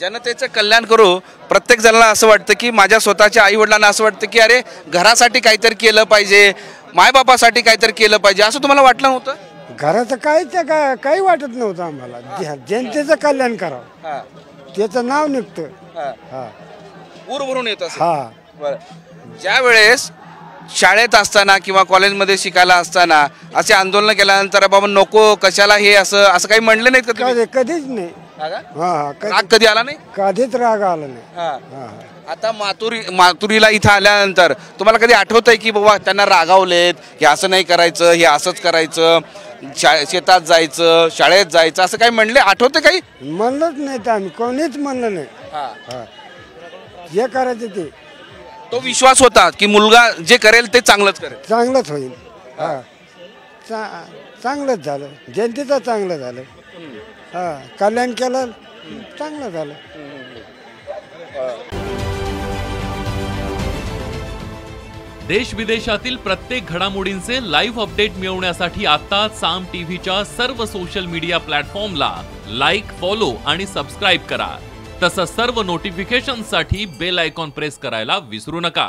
जनतेचं कल्याण करू. प्रत्येक जणाला असं वाटतं की माझ्या स्वतःच्या आई वडिलांना असं वाटतं की अरे घरासाठी काहीतरी केलं पाहिजे, मायबापासाठी काहीतरी केलं पाहिजे, असं तुम्हाला वाटलं नव्हतं? घराचं काही वाटत नव्हतं आम्हाला. जनतेचं कल्याण करावं त्याचं नाव निघतं. हा पूर भरून येत असं. हा बरं. ज्या वेळेस शाळेत असताना किंवा कॉलेजमध्ये शिकायला असताना असे आंदोलन केल्यानंतर बाबा नको कशाला हे असं असं काही म्हणले नाहीत का तुम्ही? कधीच नाही. हा का? हा राग कधी आला नाही? कधीच राग आला नाही. हा. हा आता मातुरीला इथं आल्यानंतर तुम्हाला कधी आठवतंय की बाबा त्यांना रागावलेत, हे असं नाही करायचं, हे असंच करायचं, शेतात जायचं, शाळेत जायचं, असं काही म्हणले? आठवतं काही? म्हणलंच नाही तर आम्ही कोणीच म्हणलं नाही. हा जे करायचं ते तो विश्वास होता की मुलगा जे करेल ते चांगलंच करेल. चांगलंच होईल. हा चांगलंच झालं. जनतेचं चांगलं झालं. हा कल्याण केलं, चांगलं झालं. देश विदेशातील प्रत्येक घडामोडींचे लाईव्ह अपडेट मिळवण्यासाठी आता साम टीव्हीच्या सर्व सोशल मीडिया प्लॅटफॉर्मला लाईक, फॉलो आणि सबस्क्राईब करा. तसंच सर्व नोटिफिकेशनसाठी बेल आयकॉन प्रेस करायला विसरू नका.